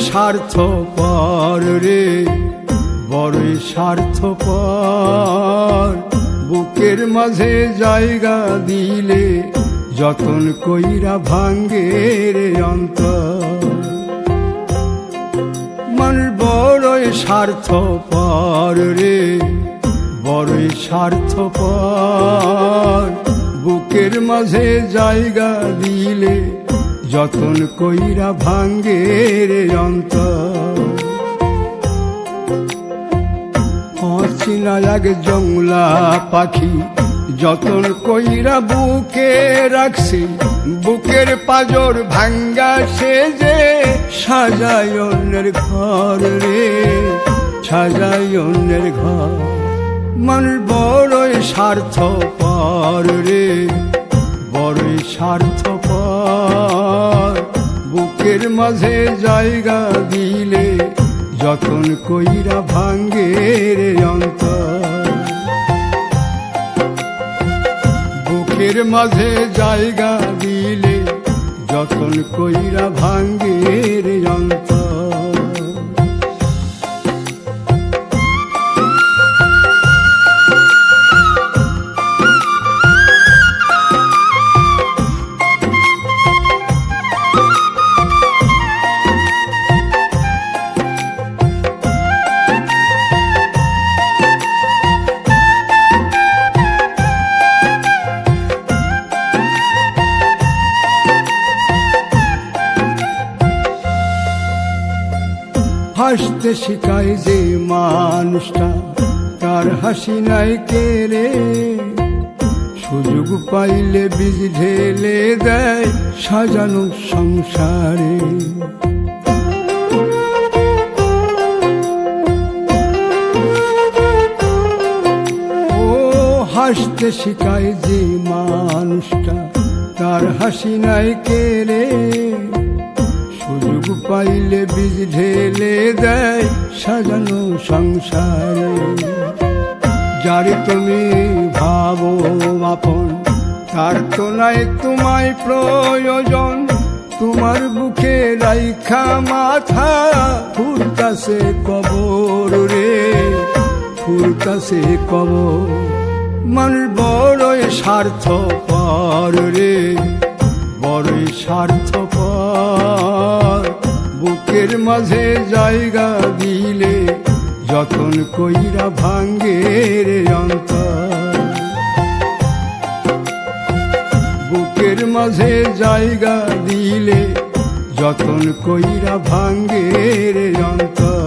স্বার্থপর রে, বড়ই স্বার্থপর। বুকের মাঝে জায়গা দিলে যতন কইরা ভাঙ্গে রে অন্তর। মানুষ বড়ই স্বার্থপর রে, বড়ই স্বার্থপর। বুকের মাঝে জায়গা দিলে যতন কইরা ভাঙ্গে রে অন্তর। অচিনা এক জংলা পাখি যতন কইরা বুকে রাখছি, বুকের পাজর ভাঙ্গা সে যে সাজায় অন্যের ঘর রে, সাজায় অন্যের ঘর। মানুষ বড়ই স্বার্থপর রে, বড়ই স্বার্থপর। বুকের মাঝে জায়গা দিলে যতন কইরা ভাঙ্গে রে অন্তর। বুকের মাঝে জায়গা দিলে যতন কইরা ভাঙ্গে রে অন্তর। হাসতে শিখায় যে মানুষটা, তার হাসি নাই কেড়ে। সুযোগ পাইলে বীজ ঢেলে দেয় সাজানো সংসারে। ও হাসতে শিখায় যে মানুষটা, তার হাসি নাই কেড়ে। সুযোগ পাইলে বীজ ঢেলে দেয় সাজানো সংসারে। যারে তুমি ভাবো আপন, তার তো নাই তোমায় প্রয়োজন। তোমার বুকে রাইখা মাথা ফুরতাছে কবর রে, ফুরতাছে কবর। মানুষ বড়ই স্বার্থপর রে, বড়ই স্বার্থপর। বুকের মাঝে জায়গা দিলে যতন কইরা ভাঙ্গে রে অন্তর। বুকের মাঝে জায়গা দিলে যতন কইরা ভাঙ্গে রে অন্তর।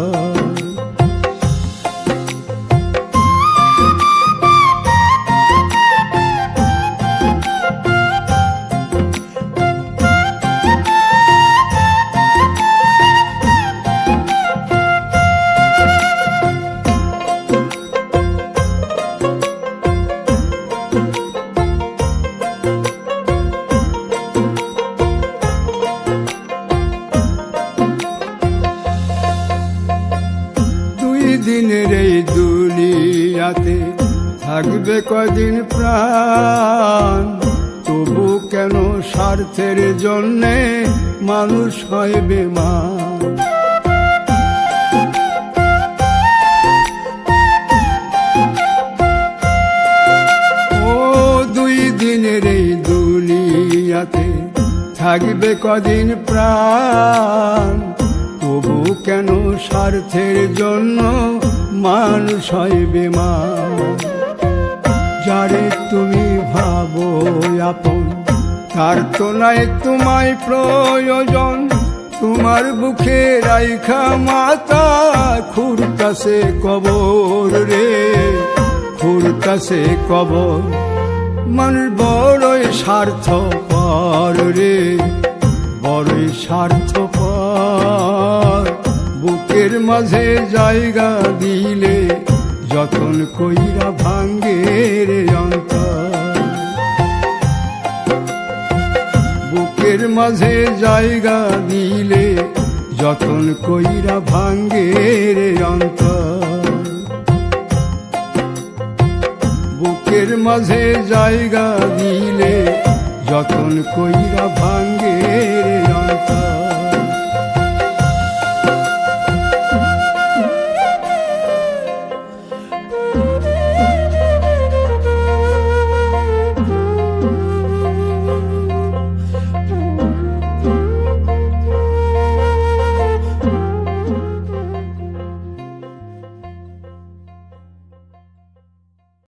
দিনের এই দুনিয়াতে থাকবে কদিন প্রাণ, তবু কেন স্বার্থের জন্যে মানুষ হয় বেমান। ও দুই দিনের এই দুনিয়াতে থাকবে কদিন প্রাণ, তবু কেন স্বার্থের জন্য মানুষ হয় বেমান। যারে তুমি ভাবো আপন, তার তো নাই তোমায় প্রয়োজন। তোমার বুকে রাইখা মাথা খুরতাছে কবর রে, খুরতাছে কবর। মানুষ বড়ই স্বার্থপর রে, বড়ই স্বার্থপর। বুকের মাঝে জায়গা দিলে যতন কইরা ভাঙ্গে রে অন্তর। বুকের মাঝে জায়গা দিলে যতন কইরা ভাঙ্গে রে অন্তর। বুকের মাঝে জায়গা দিলে যতন কইরা ভাঙ্গে রে অন্তর।